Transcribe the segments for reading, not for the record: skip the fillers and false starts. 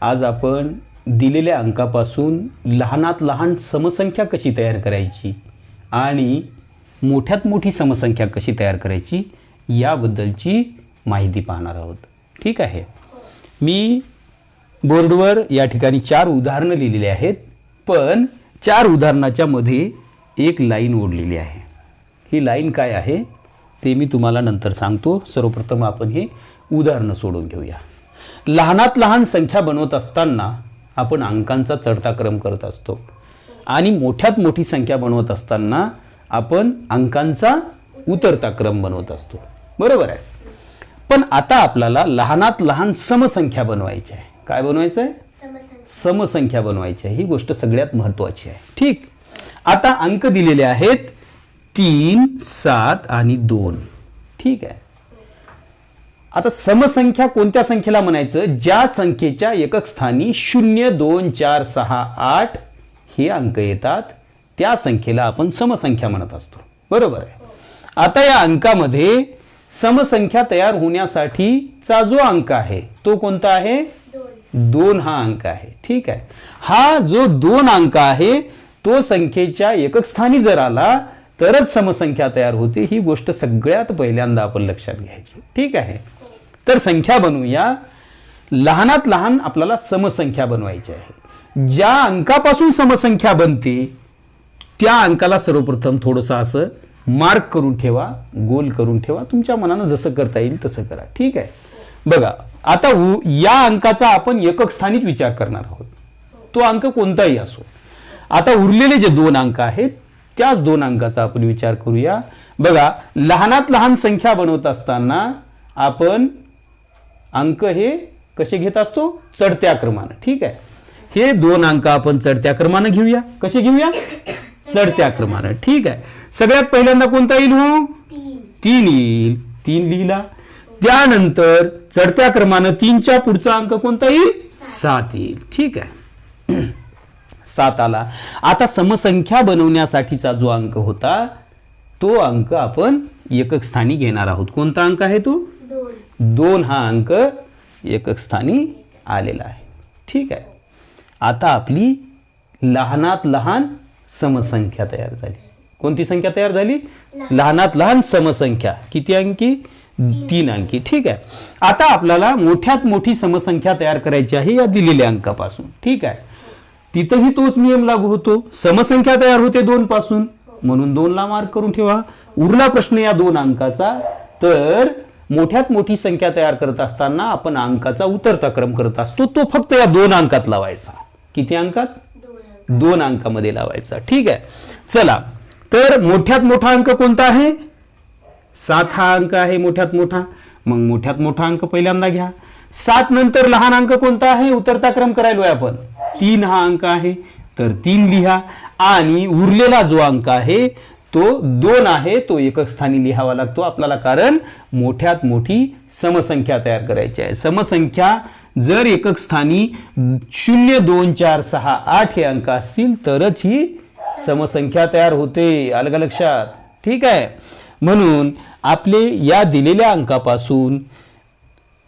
आज आपण दिलेल्या अंकापासून लहानात लहान समसंख्या कशी तयार करायची आणि मोठ्यात मोठी समसंख्या कशी तयार करायची याबद्दलची माहिती पाहणार आहोत. ठीक आहे. मी बोर्डवर या ठिकाणी 4 उदाहरणं लिहिलेली आहेत, पण 4 उदाहरणाच्या मध्ये एक लाईन ओढलेली आहे. ही लाईन काय आहे ते मी तुम्हाला नंतर सांगतो. सर्वप्रथम आपण हे उदाहरणं सोडून घेऊया. लहानात लहान संख्या बनवत असताना आपण अंकांचा चढता क्रम करत असतो आणि मोठ्यात मोठी संख्या बनवत असताना आपण अंकांचा उतरता क्रम बनवत असतो. बरोबर आहे. पण आता आपल्याला लहानात लहान समसंख्या बनवायची आहे. काय बनवायचं आहे? समसंख्या बनवायची आहे. ही गोष्ट सगळ्यात महत्त्वाची आहे. ठीक. आता अंक दिलेले आहेत 3, 7 आणि 2. ठीक आहे. आता समसंख्या कोणत्या संख्येला म्हणायचं? ज्या संख्येच्या एकक स्थानी 0, 2, 4, 6, 8 हे अंक येतात त्या संख्येला आपण समसंख्या म्हणत असतो. बरोबर आहे. आता या अंकामध्ये समसंख्या तयार होण्यासाठीचा जो अंक आहे तो कोणता आहे? 2 हा अंक आहे. ठीक आहे. हा जो 2 अंक आहे तो संख्येच्या एकक स्थानी जर आला तरच समसंख्या तयार होते. ही गोष्ट सगळ्यात पहिल्यांदा आपण लक्षात घ्यायची. ठीक आहे. तर संख्या बनवूया. लहानात लहान आपल्याला समसंख्या बनवायची आहे. ज्या अंकापासून समसंख्या बनते त्या अंकाला सर्वप्रथम थोडंसं असं मार्क करून ठेवा, गोल करून ठेवा. तुमच्या मनानं जसं करता येईल तसं करा. ठीक आहे. बघा आता या अंकाचा आपण एकक स्थानीच विचार करणार आहोत. तो अंक कोणताही असो. आता उरलेले जे 2 अंक आहेत त्याच 2 अंकाचा आपण विचार करूया. बघा लहानात लहान संख्या बनवत असताना आपण अंक हे कसे घेत असतो? चढत्या क्रमानं. ठीक आहे. हे 2 अंक आपण चढत्या क्रमानं घेऊया. कसे घेऊया? चढत्या क्रमानं. ठीक आहे. सगळ्यात पहिल्यांदा कोणता येईल? 3 येईल. 3 लिहिला. त्यानंतर चढत्या क्रमानं 3च्या पुढचा अंक कोणता येईल? 7 येईल. ठीक आहे. 7 आला. आता समसंख्या बनवण्यासाठीचा जो अंक होता तो अंक आपण एकक स्थानी घेणार आहोत. कोणता अंक आहे तो? 2 हा अंक एकक स्थानी आलेला आहे. ठीक आहे. आता आपली लहानात लहान समसंख्या तयार झाली. कोणती संख्या तयार झाली? लहानात लहान समसंख्या. किती अंकी? 3 अंकी. ठीक आहे. आता आपल्याला मोठ्यात मोठी समसंख्या तयार करायची आहे या दिलेल्या अंकापासून. ठीक आहे. तिथंही तोच नियम लागू होतो. समसंख्या तयार होते 2 पासून, म्हणून 2 ला मार्क करून ठेवा. उरला प्रश्न या 2 अंकाचा. तर मोठ्यात मोठी संख्या तयार करत असताना आपण अंकाचा उतरता क्रम करत असतो. तो फक्त या 2 अंकात लावायचा. किती अंकात? 2 अंकामध्ये लावायचा. ठीक आहे. चला तर मोठ्यात मोठा अंक कोणता आहे? 7 हा अंक आहे मोठ्यात मोठा. मग मोठ्यात मोठा अंक पहिल्यांदा घ्या. 7 नंतर लहान अंक कोणता आहे? उतरता क्रम करायलोय आपण. 3 हा अंक आहे तर 3 लिहा. आणि उरलेला जो अंक आहे तो 2 आहे. तो एकक स्थानी लिहावा लागतो आपल्याला, कारण मोठ्यात मोठी समसंख्या तयार करायची आहे. समसंख्या जर एकक स्थानी 0, 2, 4, 6, 8 हे अंक असतील तरच ही समसंख्या तयार होते. आलं का लक्षात? ठीक आहे. म्हणून आपले या दिलेल्या अंकापासून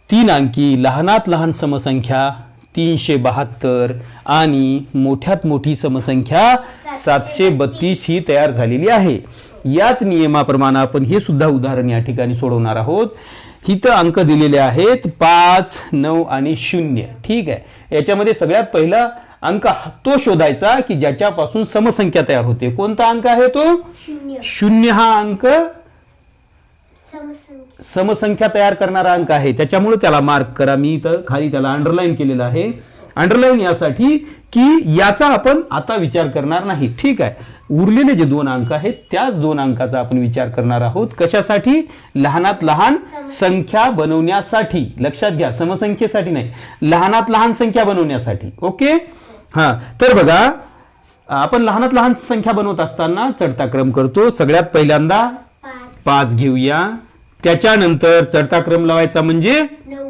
3 अंकी लहानात लहान समसंख्या 372 आणि मोठ्यात मोठी समसंख्या 732 ही तयार झालेली आहे. याच नियमाप्रमाणे आपण हे सुद्धा उदाहरण या ठिकाणी सोडवणार आहोत. इथं अंक दिलेले आहेत 5, 9 आणि 0. ठीक आहे. याच्यामध्ये सगळ्यात पहिला अंक तो शोधायचा की ज्याच्यापासून समसंख्या तयार होते. कोणता अंक आहे तो? 0 हा अंक समसंख्या तयार करणारा अंक आहे. त्याच्यामुळे त्याला मार्क करा. मी इथं खाली त्याला अंडरलाईन केलेलं आहे. अंडरलाईन यासाठी की याचा आपण आता विचार करणार नाही. ठीक आहे. उरलेले जे 2 अंक आहेत त्याच 2 अंकाचा आपण विचार करणार आहोत. कशासाठी? लहानात लहान संख्या बनवण्यासाठी. लक्षात घ्या, समसंख्येसाठी नाही, लहानात लहान संख्या बनवण्यासाठी. ओके. हा तर बघा आपण लहानात लहान संख्या बनवत असताना चढता क्रम करतो. सगळ्यात पहिल्यांदा 5 घेऊया. त्याच्यानंतर चढता क्रम लावायचा म्हणजे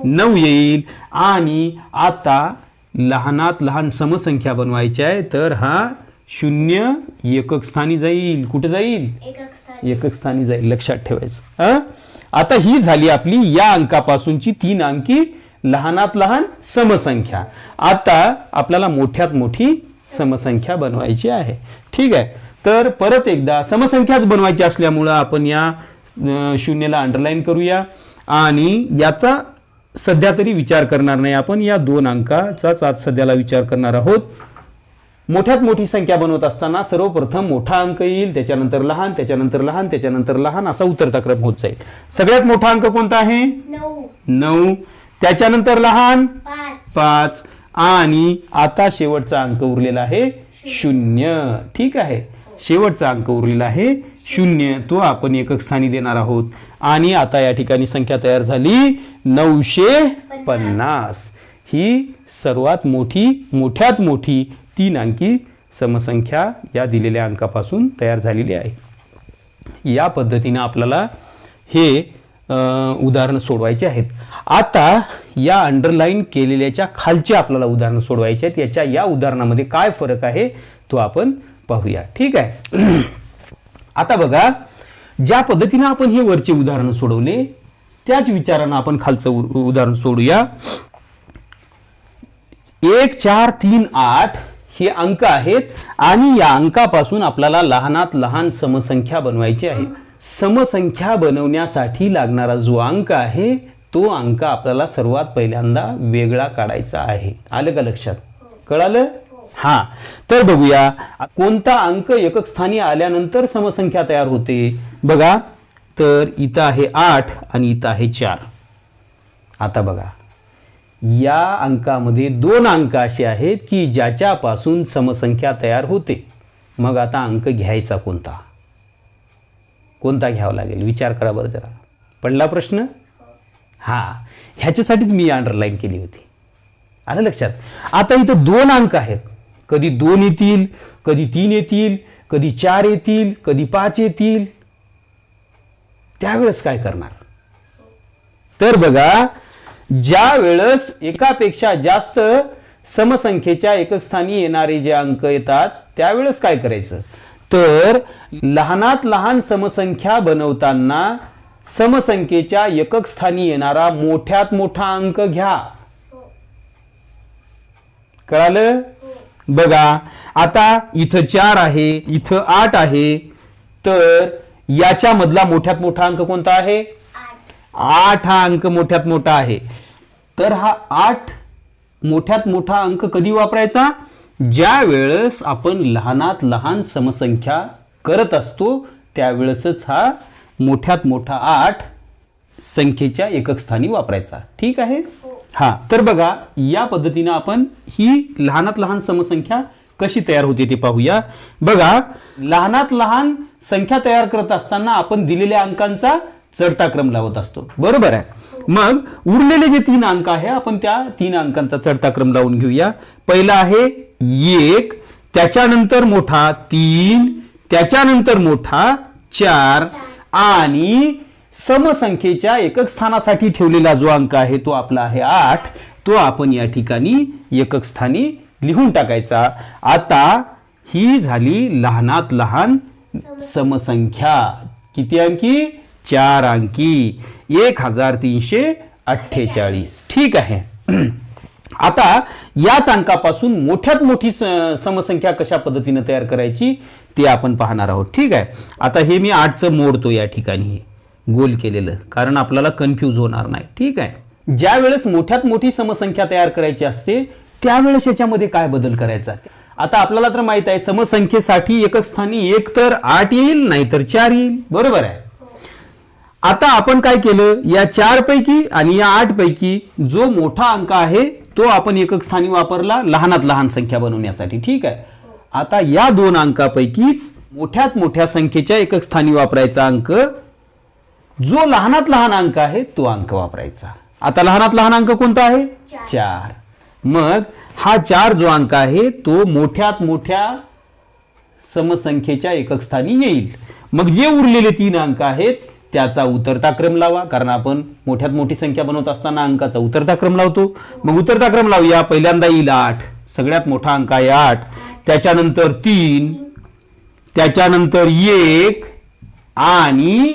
9 येईल. आणि आता लहानात लहान समसंख्या बनवायची आहे तर हा 0 एकक स्थानी जाईल. कुठे जाईल? एकक स्थानी जाईल. लक्षात ठेवायचं. आता ही झाली आपली या अंकापासूनची 3 अंकी लहानात लहान समसंख्या. आता आपल्याला मोठ्यात मोठी समसंख्या बनवायची आहे. ठीक आहे. तर परत एकदा समसंख्याच बनवायची असल्यामुळं आपण या शून्याला अंडरलाईन करूया आणि याचा सध्या तरी विचार करणार नाही. आपण या 2 अंकाचाच आज सध्याला विचार करणार आहोत. मोठ्यात मोठी संख्या बनवत असताना सर्वप्रथम मोठा अंक येईल, त्याच्यानंतर लहान, त्याच्यानंतर लहान, त्याच्यानंतर लहान, असा उतरता क्रम होत जाईल. सगळ्यात मोठा अंक कोणता आहे? 9. त्याच्यानंतर लहान 5 आणि आता शेवटचा अंक उरलेला आहे 0. ठीक आहे. शेवटचा अंक उरलेला आहे 0. तो आपण एकक स्थानी देणार आहोत आणि आता या ठिकाणी संख्या तयार झाली 950. ही सर्वात मोठी, मोठ्यात मोठी 3 अंकी समसंख्या या दिलेल्या अंकापासून तयार झालेली आहे. या पद्धतीने आपल्याला हे उदाहरण सोडवायचे आहेत. आता या अंडरलाईन केलेल्याच्या खालचे आपल्याला उदाहरण सोडवायचे आहेत. याच्या या उदाहरणामध्ये काय फरक आहे तो आपण पाहूया. ठीक आहे. आता बघा, ज्या पद्धतीने आपण हे वरचे उदाहरण सोडवले त्याच विचारानं आपण खालचं उदाहरण सोडूया. 1 4 3 8 हे अंक आहेत आणि या अंकापासून आपल्याला लहानात लहान समसंख्या बनवायची आहे. समसंख्या बनवण्यासाठी लागणारा जो अंक आहे तो अंक आपल्याला सर्वात पहिल्यांदा वेगळा काढायचा आहे. आलं का लक्षात? कळालं? हा. तर बघूया कोणता अंक एकक स्थानी आल्यानंतर समसंख्या तयार होते. बघा, तर इथं आहे 8 आणि इथं आहे 4. आता बघा, या अंकामध्ये 2 अंक असे आहेत की ज्याच्यापासून समसंख्या तयार होते. मग आता अंक घ्यायचा कोणता? कोणता घ्यावा लागेल? विचार करा बरं जरा. पडला प्रश्न? हा, ह्याच्यासाठीच मी अंडरलाईन केली होती. आलं लक्षात? आता इथं 2 अंक आहेत. कधी 2 येतील, कधी 3 येतील, कधी 4 येतील, कधी 5 येतील. त्यावेळेस काय करणार? तर बघा, ज्या वेळेस एकापेक्षा जास्त समसंख्येच्या एकक स्थानी येणारे जे अंक येतात त्यावेळेस काय करायचं? तर लहानात लहान समसंख्या बनवताना समसंख्येच्या एकक स्थानी येणारा मोठ्यात मोठा अंक घ्या. कळालं? बघा, आता इथं 4 आहे, इथं 8 आहे. तर याच्या मधला मोठ्यात मोठा अंक कोणता आहे? 8 हा अंक मोठ्यात मोठा आहे. तर हा 8 मोठ्यात मोठा अंक कधी वापरायचा? ज्या वेळेस आपण लहानात लहान समसंख्या करत असतो त्यावेळेसच हा मोठ्यात मोठा 8 संख्येच्या एकक स्थानी वापरायचा. ठीक आहे? हा. तर बघा, या पद्धतीने आपण ही लहानात लहान समसंख्या कशी तयार होते ते पाहूया. बघा, लहानात लहान संख्या तयार करत असताना आपण दिलेल्या अंकांचा चढता क्रम लावत असतो. बरोबर आहे? मग उरलेले जे 3 अंक आहे आपण त्या 3 अंकांचा चढता क्रम लावून घेऊया. पहिला आहे 1, त्याच्यानंतर मोठा 3, त्याच्यानंतर मोठा 4 आणि समसंख्येच्या एकक स्थानासाठी ठेवलेला जो अंक आहे तो आपला आहे 8. तो आपण या ठिकाणी एकक स्थानी लिहून टाकायचा. आता ही झाली लहानात लहान समसंख्या. किती अंकी? 4 अंकी. 1348. ठीक आहे. आता याच अंकापासून मोठ्यात मोठी समसंख्या कशा पद्धतीने तयार करायची ते आपण पाहणार आहोत. ठीक आहे. आता हे मी 8चं मोडतो या ठिकाणी गोल केलेलं, कारण आपल्याला कन्फ्यूज होणार नाही. ठीक आहे. ज्या वेळेस मोठ्यात मोठी समसंख्या तयार करायची असते त्यावेळेस याच्यामध्ये काय बदल करायचा? आता आपल्याला तर माहित आहे समसंख्येसाठी एकक स्थानी एक तर 8 येईल नाहीतर 4 येईल. बरोबर आहे? आता आपण काय केलं, या 4 पैकी आणि या 8 पैकी जो मोठा अंक आहे तो आपण एकक स्थानी वापरला लहानात लहान संख्या बनवण्यासाठी. ठीक आहे. आता या 2 अंकापैकीच मोठ्यात मोठ्या संख्येच्या एकक स्थानी वापरायचा अंक जो लहानात लहान अंक आहे तो अंक वापरायचा. आता लहानात लहान अंक कोणता आहे? 4. मग हा 4 जो अंक आहे तो मोठ्यात मोठ्या समसंख्येच्या एकक स्थानी येईल. मग जे उरलेले 3 अंक आहेत त्याचा उतरता क्रम लावा, कारण आपण मोठ्यात मोठी संख्या बनवत असताना अंकाचा उतरता क्रम लावतो. मग उतरता क्रम लावूया. पहिल्यांदा येईल 8, सगळ्यात मोठा अंक आहे 8. त्याच्यानंतर 3, त्याच्यानंतर 1 आणि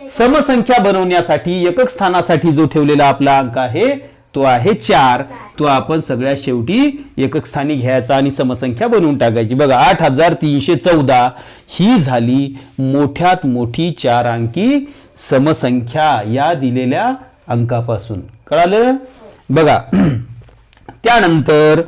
समसंख्या बनवण्यासाठी एकक स्थानासाठी जो ठेवलेला आपला अंक आहे तो आहे 4. तो आपण सगळ्यात शेवटी एकक स्थानी घ्यायचा आणि समसंख्या बनवून टाकायची. बघा 8314 ही झाली मोठ्यात मोठी 4 अंकी समसंख्या या दिलेल्या अंकापासून. कळालं? बघा त्यानंतर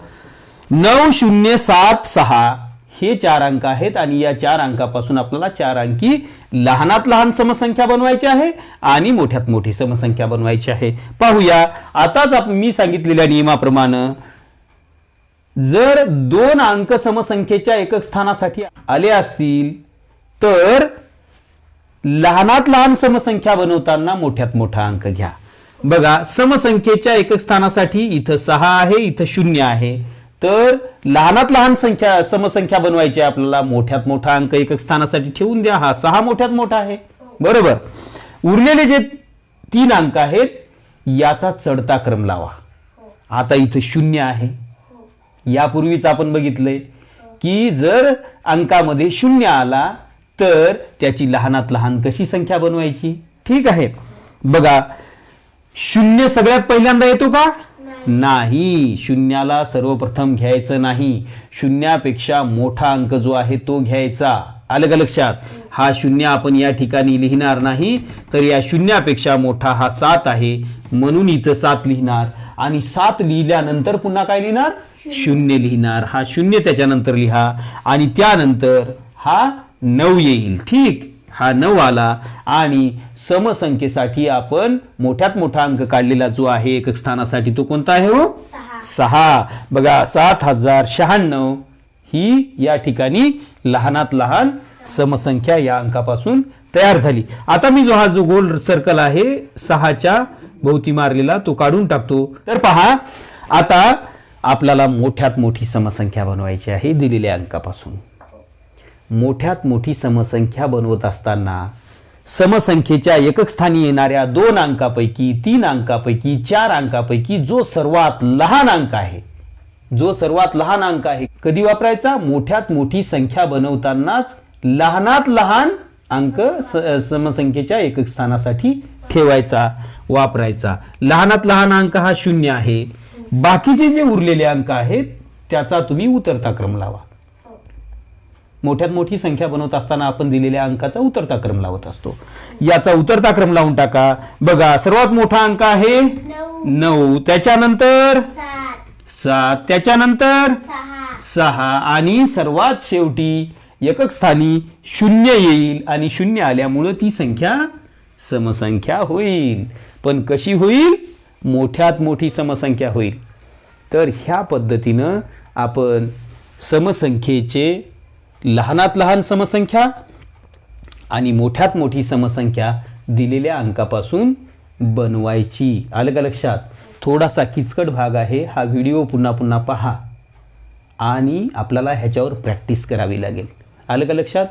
9076 हे 4 अंक आहेत आणि या 4 अंकापासून आपल्याला 4 अंकी लहानात लहान समसंख्या बनवायची आहे आणि मोठ्यात मोठी समसंख्या बनवायची आहे. पाहूया आताच मी सांगितलेल्या नियमाप्रमाणे जर 2 अंक समसंख्येच्या एकक स्थानासाठी आले असतील तर लहानात लहान समसंख्या बनवताना मोठ्यात मोठा अंक घ्या. बघा समसंख्येच्या एकक स्थानासाठी इथं 6 आहे, इथं 0 आहे. तर लहानात लहान समसंख्या बनवायची आहे आपल्याला. मोठ्यात मोठा अंक एकक स्थानासाठी ठेवून द्या. हा 6 मोठ्यात मोठा आहे, बरोबर. उरलेले जे 3 अंक आहेत याचा चढता क्रम लावा. आता इथं 0 आहे. यापूर्वीच आपण बघितलंय की जर अंकामध्ये 0 आला तर त्याची लहानात लहान कशी संख्या बनवायची. ठीक आहे. बघा 0 सगळ्यात पहिल्यांदा येतो का? नाही. 0ला सर्वप्रथम घ्यायचं नाही. 0पेक्षा मोठा अंक जो आहे तो घ्यायचा. आलं का लक्षात? हा 0 आपण या ठिकाणी लिहिणार नाही. तर या 0पेक्षा मोठा हा 7 आहे म्हणून इथं 7 लिहिणार आणि 7 लिहिल्यानंतर पुन्हा काय लिहिणार? 0 लिहिणार. हा 0 त्याच्यानंतर लिहा आणि त्यानंतर हा 9 येईल. ठीक. हा 9 आला आणि समसंख्येसाठी आपण मोठ्यात मोठा अंक काढलेला जो आहे एकक स्थानासाठी तो कोणता आहे हो? 6. बघा 7096 ही या ठिकाणी लहानात लहान समसंख्या या अंकापासून तयार झाली. आता मी हा जो गोल सर्कल आहे 6च्या भोवती मारलेला तो काढून टाकतो. तर पहा आता आपल्याला मोठ्यात मोठी समसंख्या बनवायची आहे दिलेल्या अंकापासून. मोठ्यात मोठी समसंख्या बनवत असताना समसंख्येच्या एकक स्थानी येणाऱ्या 2 अंकापैकी 3 अंकापैकी 4 अंकापैकी जो सर्वात लहान अंक आहे कधी वापरायचा? मोठ्यात मोठी संख्या बनवतानाच लहानात लहान अंक समसंख्येच्या एकक स्थानासाठी ठेवायचा, वापरायचा. लहानात लहान अंक हा 0 आहे. बाकीचे जे उरलेले अंक आहेत त्याचा तुम्ही उतरता क्रम लावा. मोठ्यात मोठी संख्या बनवत असताना आपण दिलेल्या अंकाचा उतरता क्रम लावत असतो. याचा उतरता क्रम लावून टाका. बघा सर्वात मोठा अंक आहे 9, त्याच्यानंतर 7, त्याच्यानंतर 6 आणि सर्वात शेवटी एकक स्थानी 0 येईल आणि 0 आल्यामुळे ती संख्या समसंख्या होईल. पण कशी होईल? मोठ्यात मोठी समसंख्या होईल. तर ह्या पद्धतीनं आपण समसंख्येचे लहानात लहान समसंख्या आणि मोठ्यात मोठी समसंख्या दिलेल्या अंकापासून बनवायची. आलं का लक्षात? थोडासा किचकट भाग आहे हा. व्हिडिओ पुन्हा पुन्हा पहा आणि आपल्याला ह्याच्यावर प्रॅक्टिस करावी लागेल. आलं का लक्षात?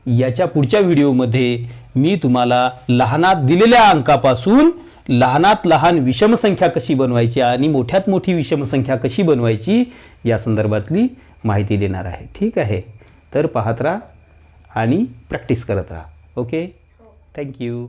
याच्या पुढच्या व्हिडिओमध्ये मी तुम्हाला लहानात दिलेल्या अंकापासून लहानात लहान विषमसंख्या कशी बनवायची आणि मोठ्यात मोठी विषमसंख्या कशी बनवायची या संदर्भातली माहिती देणार आहे. ठीक आहे. तर पाहत राहा आणि प्रॅक्टिस करत राहा. ओके. थँक्यू.